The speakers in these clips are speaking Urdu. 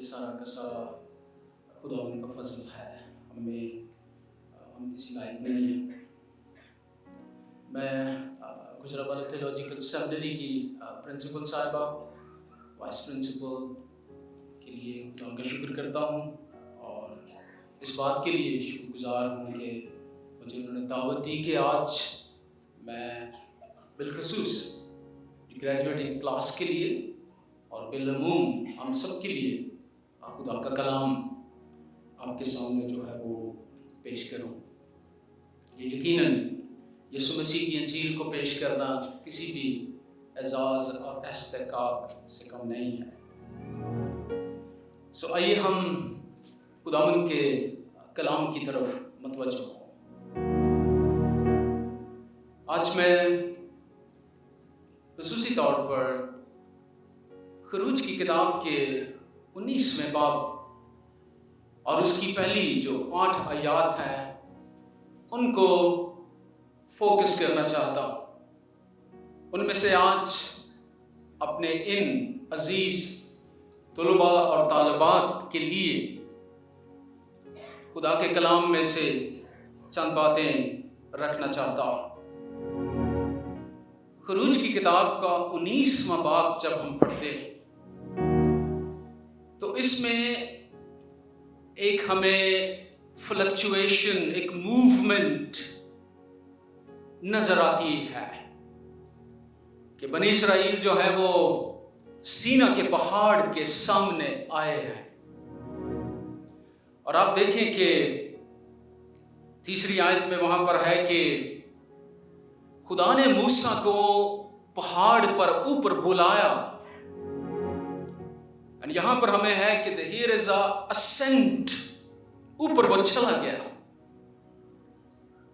یہ سارا کا سارا خدا ان کا فضل ہے، ہم کسی لائق نہیں ہیں۔ میں گجرانوالہ تھیولوجیکل سیمینری کی پرنسپل صاحبہ، وائس پرنسپل کے لیے خدا کا شکر کرتا ہوں، اور اس بات کے لیے شکر گزار ہوں کہ مجھے انہوں نے دعوت دی کہ آج میں بالخصوص گریجویٹنگ کلاس کے لیے اور بالعموم ہم سب کے لیے خدا کا کلام آپ کے سامنے جو ہے وہ پیش کروں۔ یہ یقیناً یسوع مسیح کی انجیل کو پیش کرنا کسی بھی اعزاز اور استحقاق سے کم نہیں ہے۔ آئیے ہم خداوند کے کلام کی طرف متوجہ ہوں۔ آج میں خصوصی طور پر خروج کی کتاب کے 19ویں باب اور اس کی پہلی جو 8 آیات ہیں ان کو فوکس کرنا چاہتا ہوں۔ ان میں سے آج اپنے ان عزیز طلباء اور طالبات کے لیے خدا کے کلام میں سے چند باتیں رکھنا چاہتا ہوں۔ خروج کی کتاب کا 19واں باب جب ہم پڑھتے ہیں تو اس میں ایک ہمیں فلکچویشن، ایک موومنٹ نظر آتی ہے کہ بنی اسرائیل جو ہے وہ سینا کے پہاڑ کے سامنے آئے ہیں، اور آپ دیکھیں کہ تیسری آیت میں وہاں پر ہے کہ خدا نے موسیٰ کو پہاڑ پر اوپر بلایا، اور یہاں پر ہمیں ہے کہ here is a ascent، اوپر وہ چلا گیا۔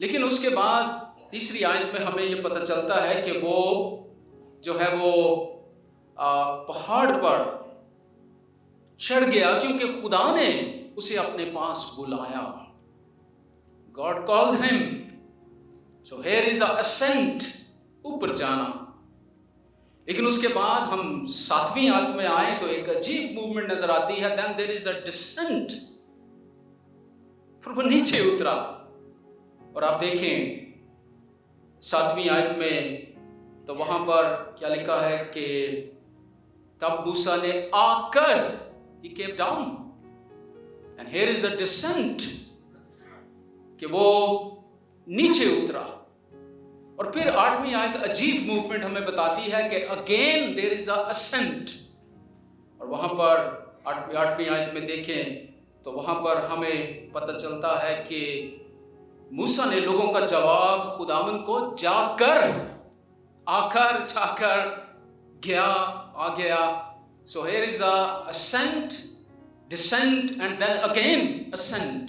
لیکن اس کے بعد تیسری آیت میں ہمیں یہ پتہ چلتا ہے کہ وہ جو ہے وہ پہاڑ پر چڑھ گیا کیونکہ خدا نے اسے اپنے پاس بلایا۔ God called him. So here is a ascent، اوپر جانا۔ لیکن اس کے بعد ہم 7ویں آیت میں آئیں تو ایک عجیب موومنٹ نظر آتی ہے، then there is a descent، پھر وہ نیچے اترا۔ اور آپ دیکھیں 7ویں آیت میں تو وہاں پر کیا لکھا ہے کہ تب موسیٰ نے آ کر he came down، and here is a descent کہ وہ نیچے اترا۔ اور پھر 8ویں آیت عجیب موومنٹ ہمیں بتاتی ہے کہ again there is a ascent، اور وہاں پر 8ویں آیت میں دیکھیں تو وہاں پر ہمیں پتہ چلتا ہے کہ موسیٰ نے لوگوں کا جواب خداوند کو جا کر آ گیا۔ So here is a ascent، descent and then again ascent،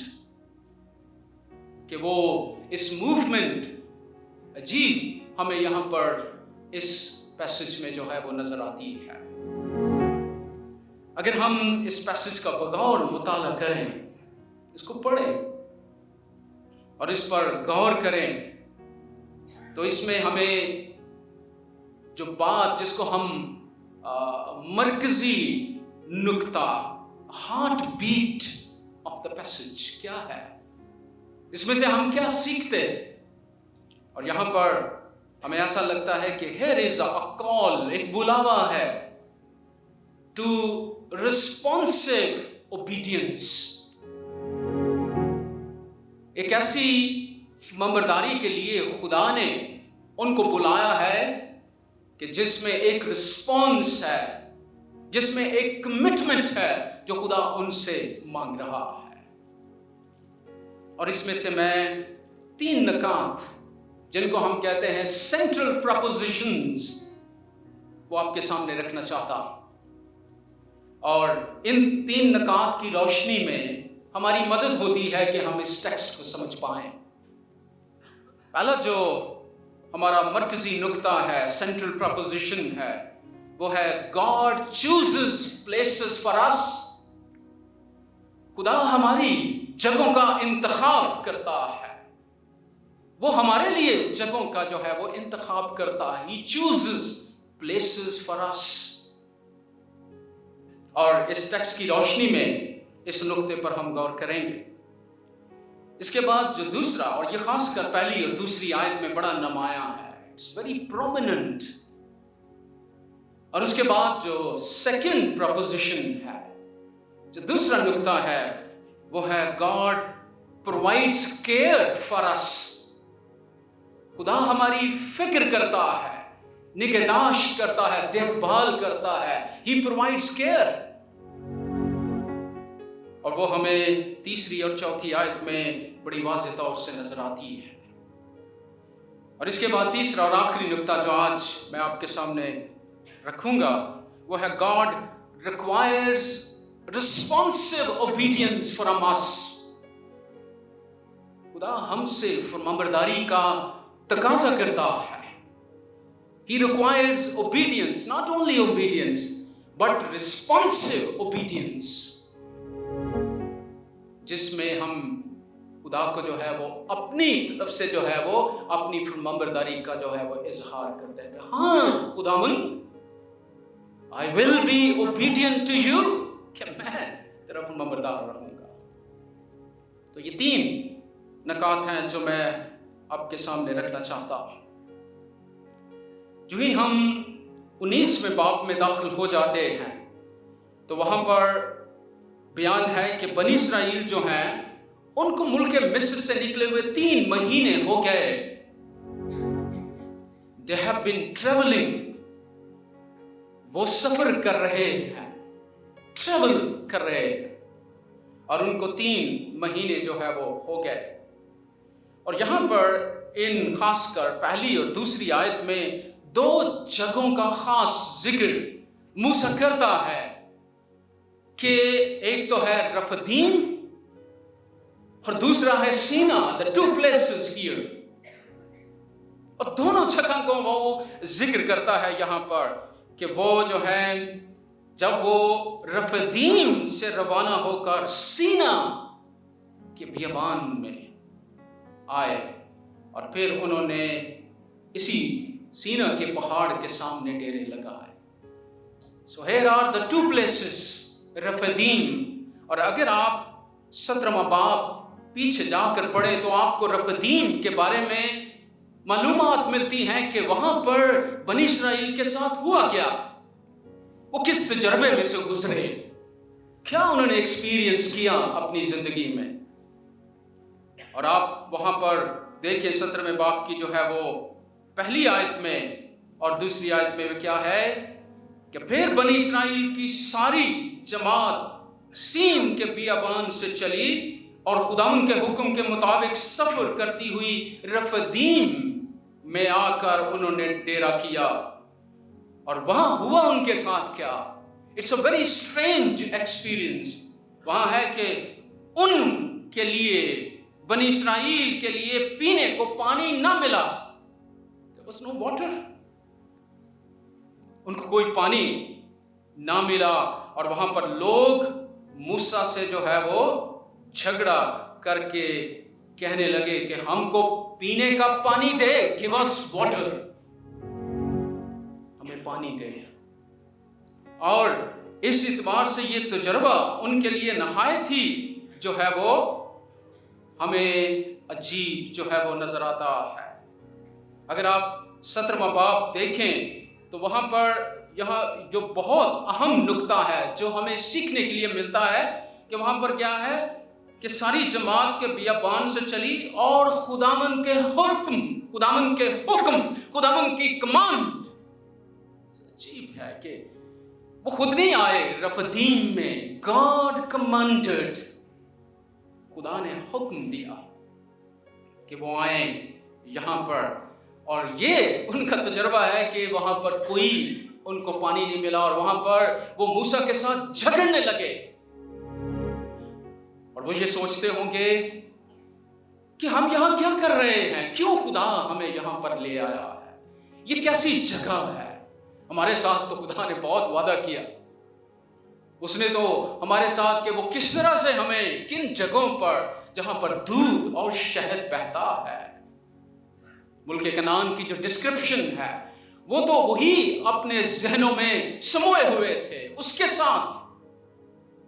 کہ وہ اس موومنٹ عجیب ہمیں یہاں پر اس پیسج میں جو ہے وہ نظر آتی ہے۔ اگر ہم اس پیسج کا بغور مطالعہ کریں، اس کو پڑھیں اور اس پر غور کریں تو اس میں ہمیں جو بات جس کو ہم مرکزی نقطہ، heart beat of the passage کیا ہے، اس میں سے ہم کیا سیکھتے، اور یہاں پر ہمیں ایسا لگتا ہے کہ here is a call، ایک بلاوا ہے to responsive obedience، ایک ایسی ممبرداری کے لیے خدا نے ان کو بلایا ہے کہ جس میں ایک رسپانس ہے، جس میں ایک کمٹمنٹ ہے جو خدا ان سے مانگ رہا ہے۔ اور اس میں سے میں 3 نکات جن کو ہم کہتے ہیں سینٹرل پراپوزیشنز وہ آپ کے سامنے رکھنا چاہتا ہوں، اور ان 3 نکات کی روشنی میں ہماری مدد ہوتی ہے کہ ہم اس ٹیکسٹ کو سمجھ پائیں۔ پہلا جو ہمارا مرکزی نقطہ ہے، سینٹرل پراپوزیشن ہے، وہ ہے God chooses places for us۔ خدا ہماری جگہوں کا انتخاب کرتا ہے، وہ ہمارے لیے جگہوں کا جو ہے وہ انتخاب کرتا ہے۔ He chooses places for us۔ اور اس ٹیکسٹ کی روشنی میں اس نقطے پر ہم غور کریں گے۔ اس کے بعد جو دوسرا، اور یہ خاص کر پہلی اور دوسری آیت میں بڑا نمایاں ہے، اٹس ویری پرومیننٹ، اور اس کے بعد جو سیکنڈ پروپوزیشن ہے، جو دوسرا نقطہ ہے، وہ ہے God provides care for us۔ خدا ہماری فکر کرتا ہے، نگہداشت کرتا ہے، دیکھ بھال کرتا ہے۔ He provides care۔ اور وہ ہمیں تیسری اور چوتھی آیت میں بڑی واضح طور سے نظر آتی ہے۔ اور اس کے بعد تیسرا اور آخری نقطہ جو آج میں آپ کے سامنے رکھوں گا، وہ ہے God requires responsive obedience from us۔ خدا ہم سے فرمانبرداری کا تقاضا کرتا ہے۔ He requires obedience, not only obedience, but responsive obedience، جس میں ہم خدا کو جو ہے وہ اپنی طرف سے جو ہے وہ اپنی فرمانبرداری کا جو ہے وہ اظہار کرتے ہیں کہ ہاں خداوند، I will be obedient to you، کہ میں تیرا فرمانبردار رہوں گا۔ تو یہ تین نکات ہیں جو میں آپ کے سامنے رکھنا چاہتا ہوں۔ جو ہی ہم 19ویں باب میں داخل ہو جاتے ہیں تو وہاں پر بیان ہے کہ بنی اسرائیل جو ہیں ان کو ملک مصر سے نکلے ہوئے 3 مہینے ہو گئے۔ They have been traveling، وہ سفر کر رہے ہیں، ٹریول کر رہے ہیں، اور ان کو 3 مہینے جو ہے وہ ہو گئے۔ اور یہاں پر ان خاص کر پہلی اور دوسری آیت میں 2 جگہوں کا خاص ذکر موسیٰ کرتا ہے کہ ایک تو ہے رفدیم اور دوسرا ہے سینا، the 2 places here۔ اور دونوں جگہوں کو وہ ذکر کرتا ہے یہاں پر کہ وہ جو ہے جب وہ رفدیم سے روانہ ہو کر سینا کے بیابان میں آئے، اور پھر انہوں نے اسی سینا کے پہاڑ کے سامنے ڈیرے لگائے۔ So here are the 2 places، رفدیم۔ اور اگر آپ 17واں باب پیچھے جا کر پڑھیں تو آپ کو رفدیم کے بارے میں معلومات ملتی ہیں کہ وہاں پر بنی اسرائیل کے ساتھ ہوا کیا، وہ کس تجربے میں سے گزرے، کیا انہوں نے ایکسپیرینس کیا اپنی زندگی میں۔ اور آپ وہاں پر دیکھیں 17ویں باب کی جو ہے وہ پہلی آیت میں اور دوسری آیت میں کیا ہے کہ پھر بنی اسرائیل کی ساری جماعت سین کے بیابان سے چلی اور خداوند کے حکم کے مطابق سفر کرتی ہوئی رفدیم میں آ کر انہوں نے ڈیرا کیا۔ اور وہاں ہوا ان کے ساتھ کیا، it's a very strange experience. وہاں ہے کہ ان کے لیے، بنی اسرائیل کے لیے پینے کو پانی نہ ملا، there was no water، ان کو کوئی پانی نہ ملا۔ اور وہاں پر لوگ موسیٰ سے جو ہے وہ جھگڑا کر کے کہنے لگے کہ ہم کو پینے کا پانی دے، give us water، ہمیں پانی دے۔ اور اس اعتبار سے یہ تجربہ ان کے لیے نہایت ہی جو ہے وہ ہمیں عجیب جو ہے وہ نظر آتا ہے۔ اگر آپ 17واں باب دیکھیں تو وہاں پر یہاں جو بہت اہم نقطہ ہے جو ہمیں سیکھنے کے لیے ملتا ہے کہ وہاں پر کیا ہے کہ ساری جماعت کے بیابان سے چلی اور خداوند کے حکم، خداوند کی کمانڈ۔ عجیب ہے کہ وہ خود نہیں آئے رفدیم میں، God commanded، خدا نے حکم دیا کہ وہ آئیں یہاں پر۔ اور یہ ان کا تجربہ ہے کہ وہاں پر کوئی ان کو پانی نہیں ملا، اور وہاں پر وہ موسیٰ کے ساتھ جھگڑنے لگے، اور وہ یہ سوچتے ہوں گے کہ ہم یہاں کیا کر رہے ہیں، کیوں خدا ہمیں یہاں پر لے آیا ہے، یہ کیسی جگہ ہے، ہمارے ساتھ تو خدا نے بہت وعدہ کیا، اس نے تو ہمارے ساتھ کہ وہ کس طرح سے ہمیں کن جگہوں پر جہاں پر دودھ اور شہد بہتا ہے۔ ملک کنعان کی جو ڈسکرپشن ہے وہ تو وہی اپنے ذہنوں میں سموئے ہوئے تھے، اس کے ساتھ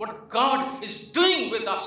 what God is doing with us,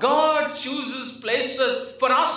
God chooses places for us।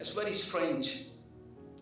It's very strange।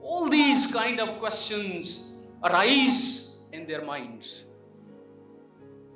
All these kind of questions arise in their minds।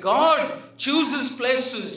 God chooses places।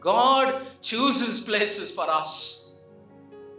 God chooses places for us।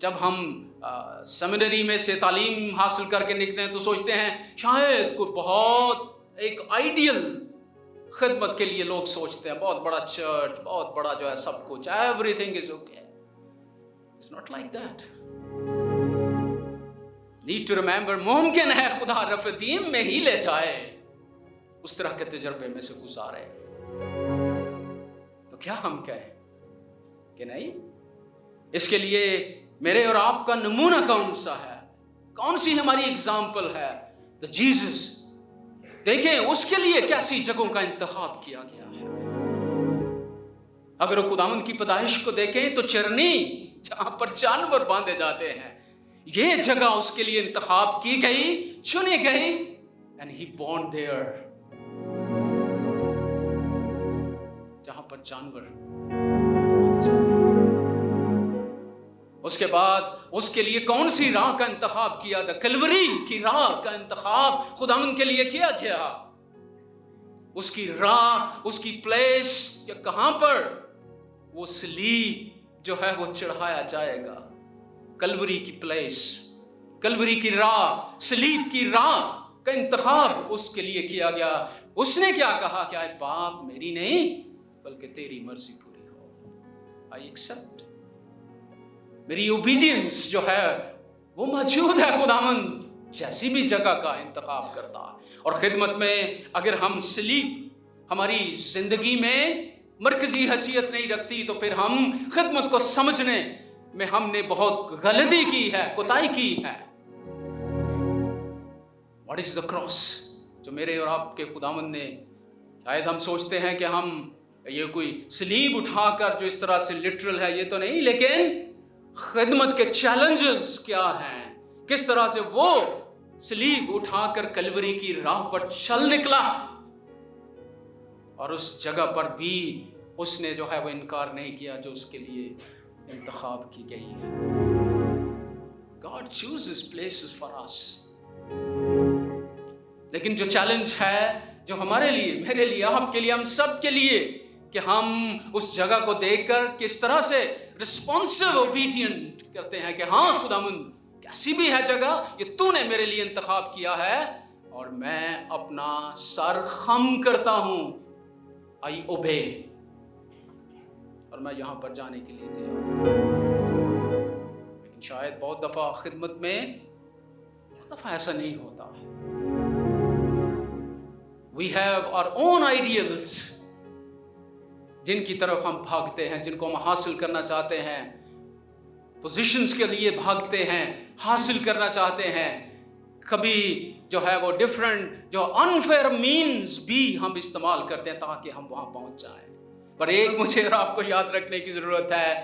جب ہم سیمنری میں سے تعلیم حاصل کر کے نکلتے ہیں تو سوچتے ہیں شاید کوئی بہت ایک آئیڈیل خدمت کے لیے لوگ سوچتے ہیں، بہت بڑا چرچ، بہت بڑا جو ہے سب کچھ، everything is okay. It's not like that. Need to remember, ممکن ہے خدا رفدیم میں ہی لے جائے، اس طرح کے تجربے میں سے گزارے. تو کیا ہم کہیں کہ نہیں؟ اس کے لیے میرے اور آپ کا نمونہ کون سا ہے؟ کون سی ہماری اگزامپل ہے؟ دا جیسس. دیکھیں اس کے لیے کیسی جگہوں کا انتخاب کیا گیا ہے. اگر خداوند کی پیدائش کو دیکھیں تو چرنی جہاں پر جانور باندھے جاتے ہیں، یہ جگہ اس کے لیے انتخاب کی گئی، چنی گئی. and he born there، جہاں پر جانور باندھے جاتے ہیں. اس کے بعد اس کے لیے کون سی راہ کا انتخاب کیا تھا؟ کلوری کی راہ کا انتخاب خداوند کے لیے کیا گیا. اس کی راہ، اس کی پلیس یا کہاں پر وہ صلیب جو ہے وہ چڑھایا جائے گا. کلوری کی پلیس، کلوری کی راہ، صلیب کی راہ کا انتخاب اس کے لیے کیا گیا. اس نے کیا کہا کہ اے باپ میری نہیں بلکہ تیری مرضی پوری ہو. I accept. میری اوبیڈینس جو ہے وہ موجود ہے. خداوند جیسی بھی جگہ کا انتخاب کرتا. اور خدمت میں اگر ہم صلیب ہماری زندگی میں مرکزی حیثیت نہیں رکھتی تو پھر ہم خدمت کو سمجھنے میں ہم نے بہت غلطی کی ہے، کوتاہی کی ہے. What is the cross? جو میرے اور آپ کے خداوند نے، شاید ہم سوچتے ہیں کہ ہم یہ کوئی صلیب اٹھا کر جو اس طرح سے لٹرل ہے یہ تو نہیں، لیکن خدمت کے چیلنجز کیا ہیں، کس طرح سے وہ صلیب اٹھا کر کلوری کی راہ پر چل نکلا. اور اس جگہ پر بھی اس نے جو ہے وہ انکار نہیں کیا جو اس کے لیے انتخاب کی گئی ہے. God chooses places for us. لیکن جو چیلنج ہے جو ہمارے لیے، میرے لیے، آپ کے لیے، ہم سب کے لیے، کہ ہم اس جگہ کو دیکھ کر کس طرح سے رسپانسو اوبیڈینٹ کرتے ہیں کہ ہاں خداوند کیسی بھی ہے جگہ، یہ تو نے میرے لیے انتخاب کیا ہے اور میں اپنا سر خم کرتا ہوں. I obey. اور میں یہاں پر جانے کے لیے تیار ہوں. لیکن شاید بہت دفعہ خدمت میں بہت دفعہ ایسا نہیں ہوتا. We have our own ideals جن کی طرف ہم بھاگتے ہیں، جن کو ہم حاصل کرنا چاہتے ہیں، پوزیشنز کے لیے بھاگتے ہیں، حاصل کرنا چاہتے ہیں. کبھی جو ہے وہ ڈیفرنٹ جو انفیئر مینز بھی ہم استعمال کرتے ہیں تاکہ ہم وہاں پہنچ جائیں. پر ایک مجھے اور آپ کو یاد رکھنے کی ضرورت ہے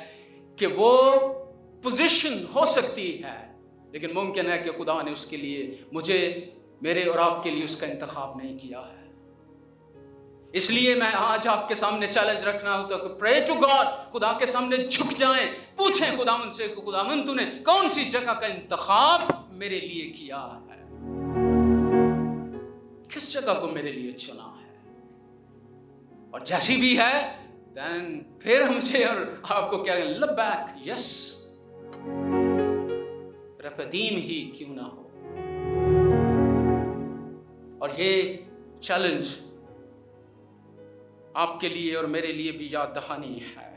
کہ وہ پوزیشن ہو سکتی ہے لیکن ممکن ہے کہ خدا نے اس کے لیے مجھے، میرے اور آپ کے لیے اس کا انتخاب نہیں کیا ہے. اس لیے میں آج آپ کے سامنے چیلنج رکھنا ہوتا ہے کہ پرے ٹو گاڈ، خدا کے سامنے جھک جائیں، پوچھیں خداوند سے کہ خداوند تو نے کون سی جگہ کا انتخاب میرے لیے کیا ہے، کس جگہ کو میرے لیے چنا ہے. اور جیسی بھی ہے then پھر ہم سے اور آپ کو کیا لبیک، یس، رفدیم ہی کیوں نہ ہو. اور یہ چیلنج آپ کے لیے اور میرے لیے بھی یاد دہانی ہے.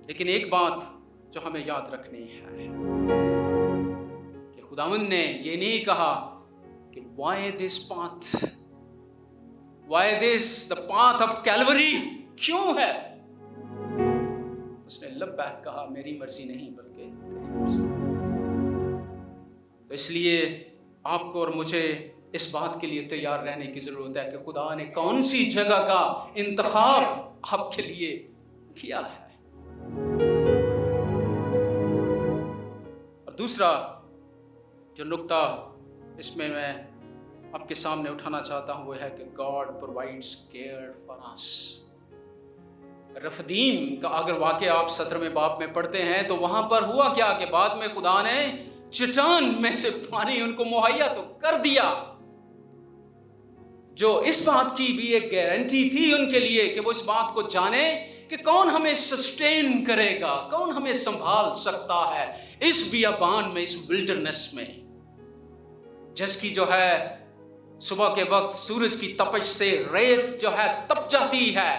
لیکن ایک بات جو ہمیں یاد رکھنی ہے کہ خداوند نے یہ نہیں کہا کہ why this path, why this the path of Calvary، کیوں ہے. اس نے لبیک کہا، میری مرضی نہیں بلکہ تیری مرضی. تو اس لیے آپ کو اور مجھے اس بات کے لیے تیار رہنے کی ضرورت ہے کہ خدا نے کون سی جگہ کا انتخاب آپ کے لیے کیا ہے. اور دوسرا جو نقطہ اس میں آپ کے سامنے اٹھانا چاہتا ہوں وہ ہے کہ God provides care for us. رفدیم کا اگر واقعہ آپ 17 باب میں پڑھتے ہیں تو وہاں پر ہوا کیا کہ بعد میں خدا نے چٹان میں سے پانی ان کو مہیا تو کر دیا جو اس بات کی بھی ایک گارنٹی تھی ان کے لیے کہ وہ اس بات کو جانے کہ کون ہمیں سسٹین کرے گا، کون ہمیں سنبھال سکتا ہے اس بیابان میں، اس ولڈرنس میں، جس کی جو ہے صبح کے وقت سورج کی تپش سے ریت جو ہے تپ جاتی ہے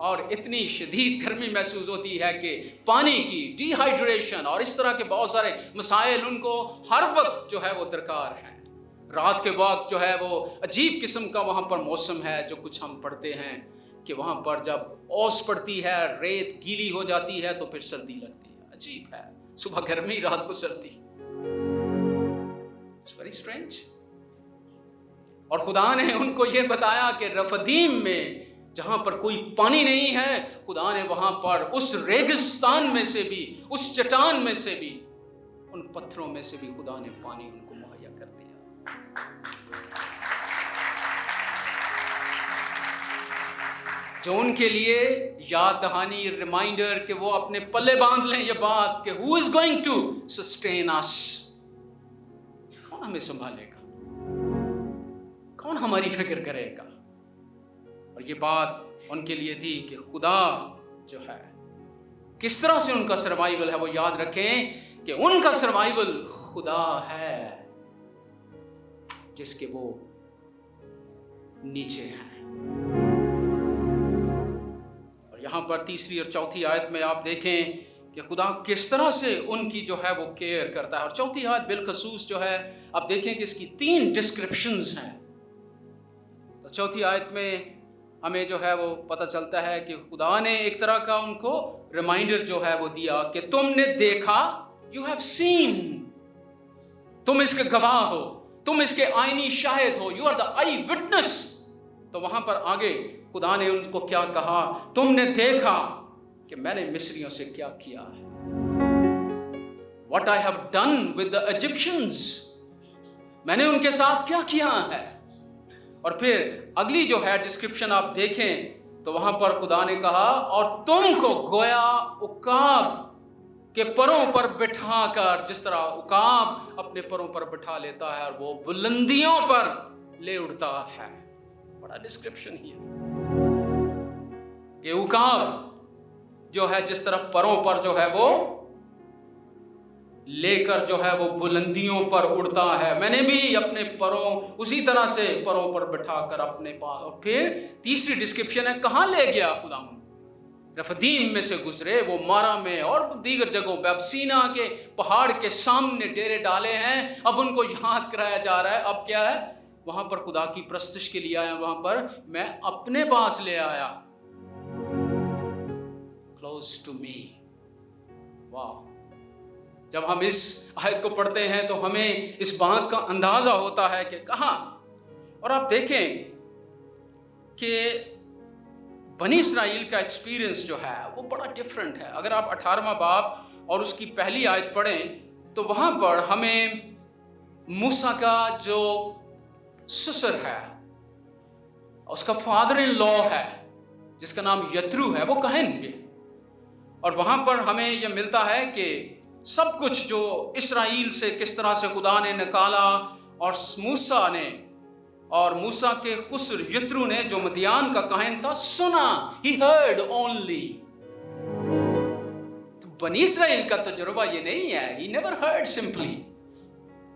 اور اتنی شدید گرمی محسوس ہوتی ہے کہ پانی کی ڈی ہائیڈریشن اور اس طرح کے بہت سارے مسائل ان کو ہر وقت جو ہے وہ درکار ہیں۔ رات کے وقت جو ہے وہ عجیب قسم کا وہاں پر موسم ہے، جو کچھ ہم پڑھتے ہیں کہ وہاں پر جب اوس پڑتی ہے، ریت گیلی ہو جاتی ہے تو پھر سردی لگتی ہے۔ عجیب ہے، صبح گرمی رات کو سردی، It's very strange۔ اور خدا نے ان کو یہ بتایا کہ رفدیم میں جہاں پر کوئی پانی نہیں ہے، خدا نے وہاں پر اس ریگستان میں سے بھی، اس چٹان میں سے بھی، ان پتھروں میں سے بھی خدا نے پانی ان کو مہیا کر دیا۔ جو ان کے لیے یاد دہانی، ریمائنڈر کہ وہ اپنے پلے باندھ لیں یہ بات کہ who is going to sustain us، کون ہمیں سنبھالے گا، کون ہماری فکر کرے گا۔ اور یہ بات ان کے لیے تھی کہ خدا جو ہے کس طرح سے ان کا سروائیول ہے، وہ یاد رکھیں کہ ان کا سروائیول خدا ہے جس کے وہ نیچے ہیں۔ اور یہاں پر تیسری اور چوتھی آیت میں آپ دیکھیں کہ خدا کس طرح سے ان کی جو ہے وہ کیئر کرتا ہے۔ اور چوتھی آیت بالخصوص جو ہے آپ دیکھیں کہ اس کی 3 ڈسکرپشنز ہیں۔ تو چوتھی آیت میں ہمیں جو ہے وہ پتہ چلتا ہے کہ خدا نے ایک طرح کا ان کو ریمائنڈر جو ہے وہ دیا کہ تم نے دیکھا، یو ہیو سین، تم اس کے گواہ ہو، تم اس کے آئینی شاہد ہو، you are the eye witness. تو وہاں پر آگے خدا نے ان کو کیا کہا، تم نے دیکھا کہ میں نے مصریوں سے کیا کیا ہے، what I have done with the Egyptians، میں نے ان کے ساتھ کیا کیا ہے۔ اور پھر اگلی جو ہے ڈسکرپشن آپ دیکھیں تو وہاں پر خدا نے کہا اور تم کو گویا عقاب کے پروں پر بٹھا کر، جس طرح عقاب اپنے پروں پر بٹھا لیتا ہے اور وہ بلندیوں پر لے اڑتا ہے۔ بڑا ڈسکرپشن ہی ہے کہ عقاب جو ہے جس طرح پروں پر جو ہے وہ لے کر جو ہے وہ بلندیوں پر اڑتا ہے، میں نے بھی اپنے پروں اسی طرح سے پروں پر بٹھا کر اپنے پاس۔ اور پھر تیسری ڈسکرپشن ہے کہاں لے گیا خدا، رفدیم میں سے گزرے، وہ مارا میں اور دیگر جگہوں پہ، اب سینا کے پہاڑ کے سامنے ڈیرے ڈالے ہیں، اب ان کو یاد کرایا جا رہا ہے۔ اب کیا ہے، وہاں پر خدا کی پرستش کے لیے آیا، وہاں پر میں اپنے پاس لے آیا، کلوز ٹو می۔ واہ، جب ہم اس آیت کو پڑھتے ہیں تو ہمیں اس بات کا اندازہ ہوتا ہے کہ کہاں۔ اور آپ دیکھیں کہ بنی اسرائیل کا ایکسپیرینس جو ہے وہ بڑا ڈیفرنٹ ہے۔ اگر آپ 18واں باب اور اس کی پہلی آیت پڑھیں تو وہاں پر ہمیں موسیٰ کا جو سسر ہے، اس کا فادر ان لا ہے جس کا نام یترو ہے، وہ کہن بھی، اور وہاں پر ہمیں یہ ملتا ہے کہ سب کچھ جو اسرائیل سے کس طرح سے خدا نے نکالا، اور موسیٰ نے اور موسیٰ کے خسر یترو نے جو مدیان کا کاہن تھا سنا، he heard only۔ تو بنی اسرائیل کا تجربہ یہ نہیں ہے، he never heard simply،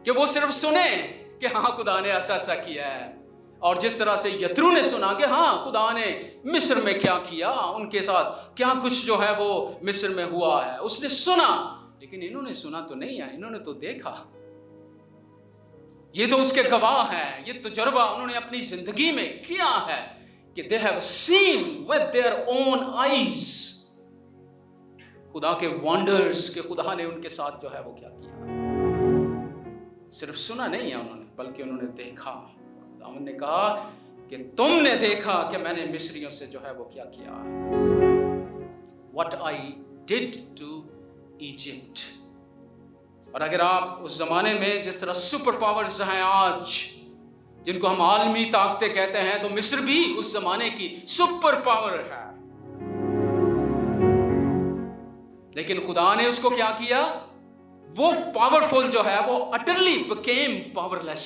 کہ وہ صرف سنے کہ ہاں خدا نے ایسا ایسا کیا ہے، اور جس طرح سے یترو نے سنا کہ ہاں خدا نے مصر میں کیا کیا، ان کے ساتھ کیا کچھ جو ہے وہ مصر میں ہوا ہے، اس نے سنا، لیکن انہوں نے سنا تو نہیں ہے، انہوں نے تو دیکھا۔ یہ تو اس کے گواہ ہیں، یہ تجربہ انہوں نے اپنی زندگی میں کیا ہے کہ they have seen with their own eyes خدا کے وانڈرز، کہ خدا نے ان کے ساتھ جو ہے وہ کیا کیا۔ صرف سنا نہیں ہے انہوں نے، بلکہ انہوں نے دیکھا۔ خداوند نے کہا کہ تم نے دیکھا کہ میں نے مصریوں سے جو ہے وہ کیا کیا، what I did to Egypt۔ اور اگر آپ اس زمانے میں جس طرح سپر پاورز ہیں آج، جن کو ہم عالمی طاقتیں کہتے ہیں، تو مصر بھی اس زمانے کی سپر پاور ہے، لیکن خدا نے اس کو کیا کیا، وہ پاورفل جو ہے وہ utterly became powerless۔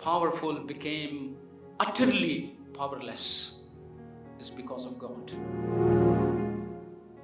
powerful became utterly powerless is because of God।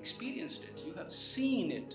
Experienced it, you have seen it।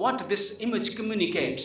what this image communicates,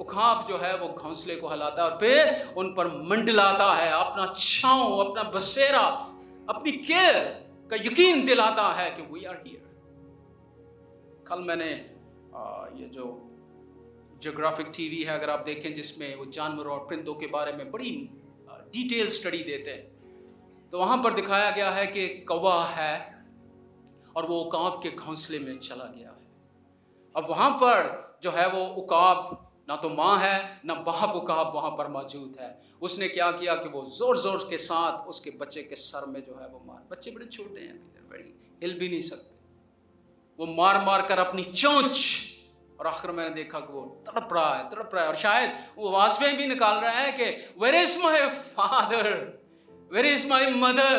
اکھاب جو ہے وہ گھونسلے کو ہلاتا ہے اور پھر ان پر منڈلاتا ہے، اپنا چھاؤں، اپنا بسیرا، اپنی کیئر کا یقین دلاتا ہے کہ وی آر ہیئر۔ کل میں نے یہ جو جیوگرافک ٹی وی ہے اگر آپ دیکھیں، جس میں وہ جانوروں اور پرندوں کے بارے میں بڑی ڈیٹیل سٹڈی دیتے ہیں، تو وہاں پر دکھایا گیا ہے کہ کوا ہے اور وہ عقاب کے گھونسلے میں چلا گیا ہے۔ اب وہاں پر جو ہے وہ عقاب نہ تو ماں ہے نہ باپ عقاب وہاں پر موجود ہے۔ اس نے کیا کیا کہ وہ زور زور کے ساتھ اس کے بچے کے سر میں جو ہے وہ مار، بچے بڑے چھوٹے ہیں، بڑی ہل بھی نہیں سکتے، وہ مار مار کر اپنی چونچ، اور آخر میں نے دیکھا کہ وہ تڑپ رہا ہے، اور شاید وہ آواز میں بھی نکال رہا ہے کہ where is my father, where is my mother،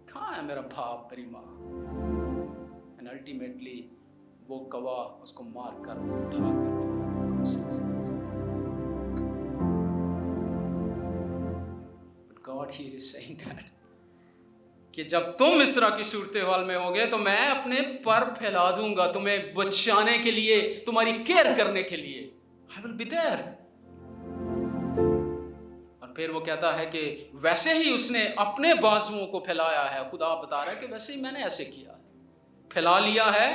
کہاں ہے میرا باپ، میری ماں؟ and ultimately وہ کوا اس کو مار کر اٹھا کر but God here is saying that کہ جب تم اس طرح کی صورتحال میں ہوگے تو میں اپنے پر پھیلا دوں گا تمہیں بچانے کے لیے، تمہاری کیئر کرنے کے لیے، I will be there۔ اور پھر وہ کہتا ہے کہ ویسے ہی اس نے اپنے بازوؤں کو پھیلایا ہے، خدا بتا رہا ہے کہ ویسے ہی میں نے ایسے کیا، پھیلا لیا ہے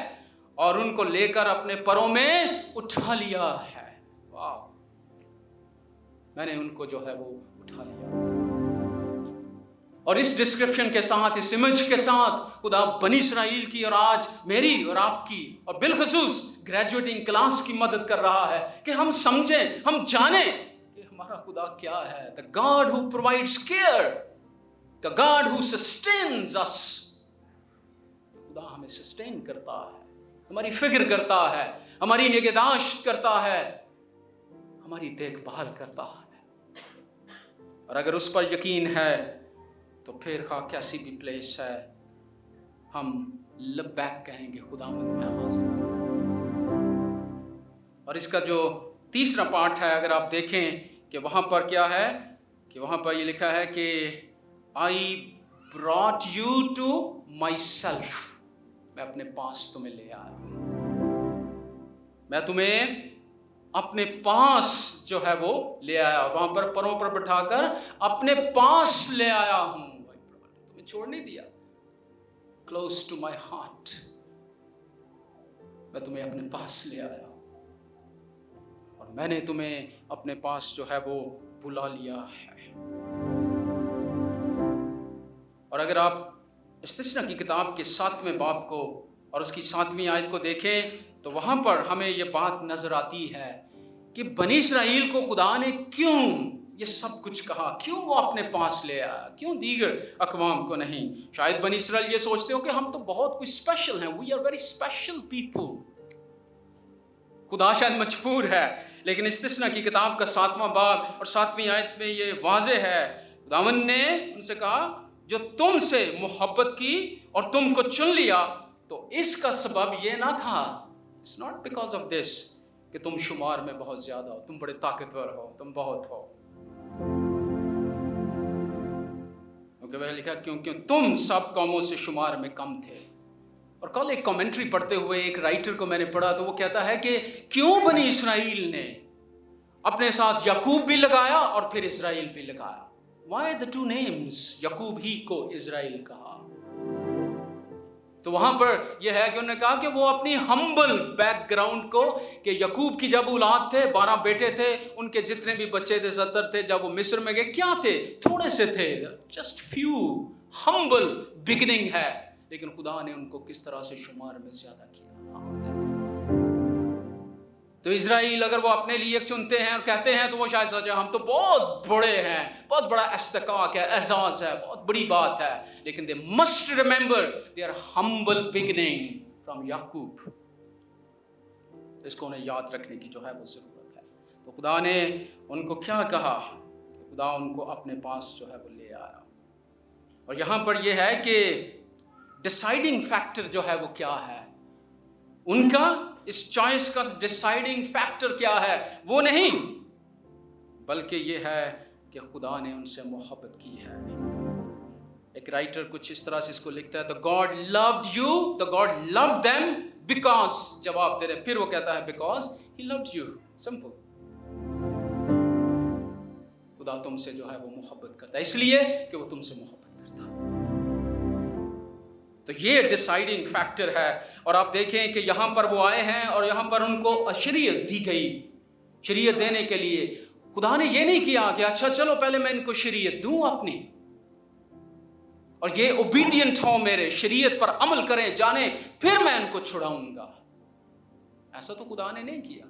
اور ان کو لے کر اپنے پروں میں اٹھا لیا ہے۔ واو، میں نے ان کو جو ہے وہ اٹھا لیا۔ اور اس ڈسکرپشن کے ساتھ، اس امیج کے ساتھ خدا بنی اسرائیل کی اور آج میری اور آپ کی اور بالخصوص گریجویٹنگ کلاس کی مدد کر رہا ہے کہ ہم سمجھیں، ہم جانیں کہ ہمارا خدا کیا ہے۔ The God who provides care, the God who sustains us۔ خدا ہمیں سسٹین کرتا ہے، ہماری فکر کرتا ہے، ہماری نگہداشت کرتا ہے، ہماری دیکھ بھال کرتا ہے۔ اور اگر اس پر یقین ہے تو پھر خواہ کیسی بھی پلیس ہے، ہم لبیک کہیں گے، خدا مجھ میں حاضر ہوں۔ اور اس کا جو تیسرا پارٹ ہے اگر آپ دیکھیں کہ وہاں پر کیا ہے، کہ وہاں پر یہ لکھا ہے کہ I brought you to myself، میں اپنے پاس تمہیں لے آیا ہوں، میں تمہیں اپنے پاس جو ہے وہ لے آیا، وہاں پر پروں پر بٹھا کر اپنے پاس لے آیا ہوں، تمہیں چھوڑ نہیں دیا۔ Close to my heart، میں تمہیں اپنے پاس لے آیا اور میں نے تمہیں اپنے پاس جو ہے وہ بلا لیا ہے۔ اور اگر آپ استثنا کی کتاب کے 7ویں باب کو اور اس کی 7ویں آیت کو دیکھیں تو وہاں پر ہمیں یہ بات نظر آتی ہے کہ بنی اسرائیل کو خدا نے کیوں یہ سب کچھ کہا، کیوں وہ اپنے پاس لے آیا، کیوں دیگر اقوام کو نہیں۔ شاید بنی اسرائیل یہ سوچتے ہو کہ ہم تو بہت کچھ اسپیشل ہیں، we are very special people, خدا شاید مجبور ہے۔ لیکن استثنا کی کتاب کا 7واں باب اور 7ویں آیت میں یہ واضح ہے، خداوند نے ان سے کہا جو تم سے محبت کی اور تم کو چن لیا، تو اس کا سبب یہ نہ تھا، it's not because of this کہ تم شمار میں بہت زیادہ ہو، تم بڑے طاقتور ہو، تم بہت ہو، کیونکہ وہ لکھا کیونکہ تم سب قوموں سے شمار میں کم تھے۔ اور کل ایک کمنٹری پڑھتے ہوئے ایک رائٹر کو میں نے پڑھا تو وہ کہتا ہے کہ کیوں بنی اسرائیل نے اپنے ساتھ یعقوب بھی لگایا اور پھر اسرائیل بھی لگایا، why the two names، یعقوب ہی کو اسرائیل کہا۔ تو وہاں پر یہ ہے کہ انہوں نے کہا کہ وہ اپنی ہمبل بیک گراؤنڈ کو، کہ یعقوب کی جب اولاد تھے 12 بیٹے تھے، ان کے جتنے بھی بچے تھے 70 تھے، جب وہ مصر میں گئے کیا تھے، تھوڑے سے تھے، جسٹ فیو، ہمبل بگننگ ہے، لیکن خدا نے ان کو کس طرح سے شمار میں زیادہ کیا۔ تو اسرائیل اگر وہ اپنے لیے چنتے ہیں اور کہتے ہیں تو وہ شاید سوچے ہم تو بہت بڑے ہیں، بہت بڑا استحقاق ہے، اعزاز ہے، بہت بڑی بات ہے، لیکن they must remember their humble beginning from یعقوب۔ اس کو انہیں یاد رکھنے کی جو ہے وہ ضرورت ہے۔ تو خدا نے ان کو کیا کہا، خدا ان کو اپنے پاس جو ہے وہ لے آیا۔ اور یہاں پر یہ ہے کہ ڈیسائیڈنگ فیکٹر جو ہے وہ کیا ہے، ان کا اس چوائس کا ڈیسائیڈنگ فیکٹر کیا ہے، وہ نہیں بلکہ یہ ہے کہ خدا نے ان سے محبت کی ہے۔ ایک رائٹر کچھ اس طرح سے اس کو لکھتا ہے، The God loved you, the God loved them because جواب دے رہے. پھر وہ کہتا ہے because he loved you. simple. خدا تم سے جو ہے وہ محبت کرتا ہے اس لیے کہ وہ تم سے محبت کرتا ہے. تو یہ ڈیسائیڈنگ فیکٹر ہے. اور آپ دیکھیں کہ یہاں پر وہ آئے ہیں اور یہاں پر ان کو شریعت دی گئی. شریعت دینے کے لیے خدا نے یہ نہیں کیا کہ اچھا چلو پہلے میں ان کو شریعت دوں اپنی اور یہ اوبیڈینٹ ہوں میرے شریعت پر عمل کریں جانیں پھر میں ان کو چھڑاؤں گا. ایسا تو خدا نے نہیں کیا.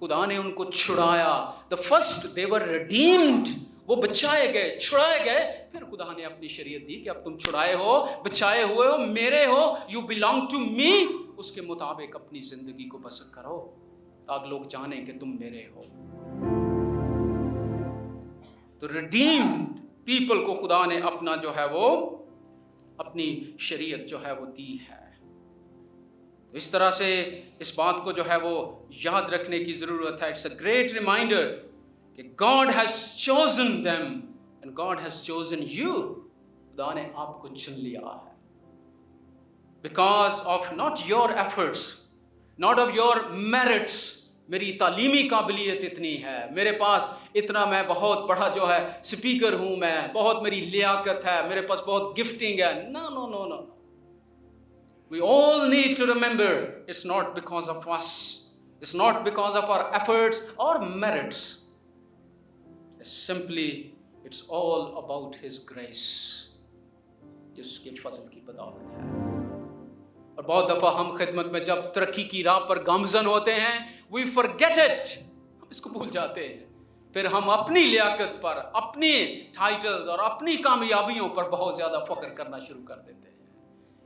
خدا نے ان کو چھڑایا. the first they were redeemed. وہ بچائے گئے, چھڑائے گئے. پھر خدا نے اپنی شریعت دی کہ اب تم چھڑائے ہو, بچائے ہوئے ہو, میرے ہو, you belong to me. اس کے مطابق اپنی زندگی کو بسر کرو تاکہ لوگ جانیں کہ تم میرے ہو. تو redeemed people کو خدا نے اپنا جو ہے وہ اپنی شریعت جو ہے وہ دی ہے. تو اس طرح سے اس بات کو جو ہے وہ یاد رکھنے کی ضرورت ہے. اٹس اے گریٹ ریمائنڈر کہ God has chosen them and God has chosen you. خدا نے آپ کو چن لیا ہے. Because of not your efforts, not of your merits. میری تعلیمی قابلیت اتنی ہے, میرے پاس اتنا, میں بہت بڑا جو ہے سپیکر ہوں, میں بہت میری لیاقت ہے, میرے پاس بہت گفٹنگ ہے. No. We all need to remember it's not because of us. It's not because of our efforts or merits. It's all about His grace. اس کے فضل کی بدولت ہے. اور بہت دفعہ ہم خدمت میں جب ترقی کی راہ پر گامزن ہوتے ہیں we forget it. ہم اس کو بھول جاتے ہیں. پھر ہم اپنی لیاقت پر, اپنی ٹائٹلز اور اپنی کامیابیوں پر بہت زیادہ فخر کرنا شروع کر دیتے ہیں.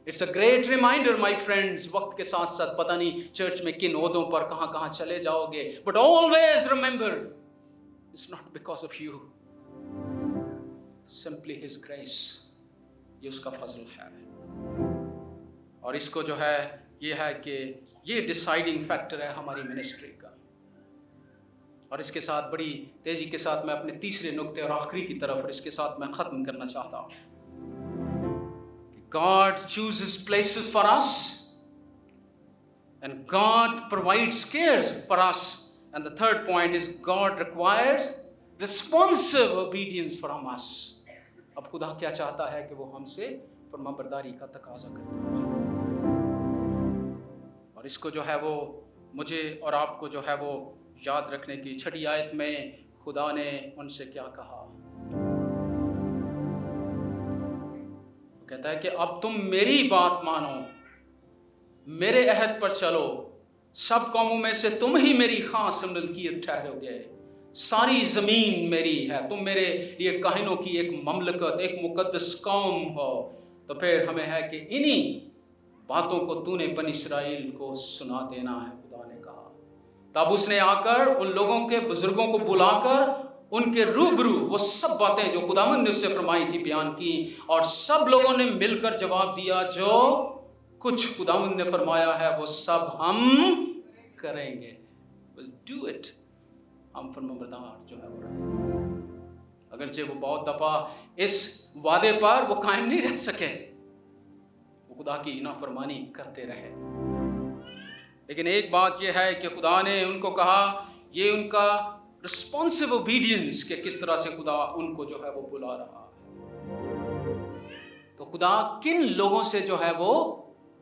It's a great reminder, my friends. وقت کے ساتھ ساتھ پتہ نہیں چرچ میں کن عہدوں پر کہاں کہاں چلے جاؤ گے. But always remember, it's not because of you. It's simply His grace. یہ اس کا فضل ہے. اور اس کو جو ہے یہ ہے کہ یہ ڈیسائیڈنگ فیکٹر ہے ہماری منسٹری کا. اور اس کے ساتھ بڑی تیزی کے ساتھ میں اپنے تیسرے نقطے اور آخری کی طرف, اور اس کے ساتھ میں ختم کرنا چاہتا ہوں. God chooses places for us and God provides care for us. And the third point is God requires responsive obedience from us. اب خدا کیا چاہتا ہے کہ وہ ہم سے فرمانبرداری کا تقاضا کرتا ہے. اور اس کو جو ہے وہ مجھے اور آپ کو جو ہے وہ یاد رکھنے کی 6 آیت میں خدا نے ان سے کیا کہا. کہتا ہے کہ اب تم میری بات مانو, میرے عہد پر چلو, سب قوموں میں سے تم ہی میری خاص ملکیت ٹھہرو گے, ساری زمین میری ہے, تم میرے لیے کاہنوں کی ایک مملکت, ایک مقدس قوم ہو. تو پھر ہمیں ہے کہ انہی باتوں کو تو نے بنی اسرائیل کو سنا دینا ہے. خدا نے کہا. تب اس نے آ کر ان لوگوں کے بزرگوں کو بلا کر ان کے روبرو وہ سب باتیں جو خداوند نے اس سے فرمائی تھی بیان کی, اور سب لوگوں نے مل کر جواب دیا جو کچھ خداوند نے فرمایا ہے وہ سب ہم کریں گے. We'll do it. ہم فرمانبردار جو ہے وہ رہے. اگرچہ وہ بہت دفعہ اس وعدے پر وہ قائم نہیں رہ سکے, وہ خدا کی نافرمانی کرتے رہے. لیکن ایک بات یہ ہے کہ خدا نے ان کو کہا, یہ ان کا responsive obedience کہ کس طرح سے خدا ان کو جو ہے وہ بلا رہا ہے. تو خدا کن لوگوں سے جو ہے وہ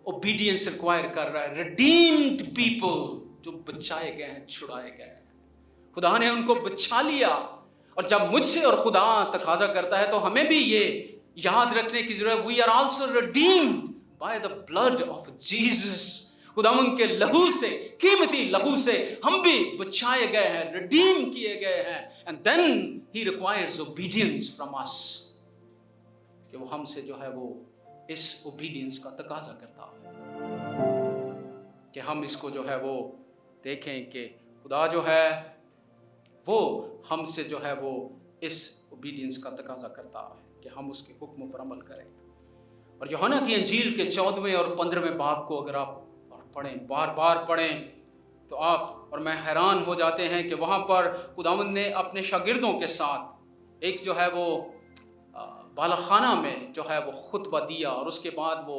obedience require کر رہا ہے. redeemed people, جو بچائے گئے ہیں, چھڑائے گئے ہیں. خدا نے ان کو بچا لیا. اور جب مجھ سے اور خدا تقاضا کرتا ہے تو ہمیں بھی یہ یاد رکھنے کی ضرورت, we are also redeemed by the blood of Jesus. خداوند کے لہو سے, قیمتی لہو سے ہم بھی بچائے گئے ہیں, ریڈیم کیے گئے ہیں. and then he requires obedience from us, کہ وہ ہم سے جو ہے وہ اس obedience کا تقاضا کرتا ہے کہ ہم اس کو جو ہے وہ دیکھیں کہ خدا جو ہے وہ ہم سے جو ہے وہ اس obedience کا تقاضا کرتا ہے کہ ہم اس کے حکموں پر عمل کریں. اور یوحنا کی انجیل کے 14ویں اور 15ویں باب کو اگر آپ پڑھیں, بار بار پڑھیں, تو آپ اور میں حیران ہو جاتے ہیں کہ وہاں پر خداوند نے اپنے شاگردوں کے ساتھ ایک جو ہے وہ بالا خانہ میں جو ہے وہ خطبہ دیا, اور اس کے بعد وہ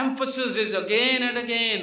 emphasis is again and again,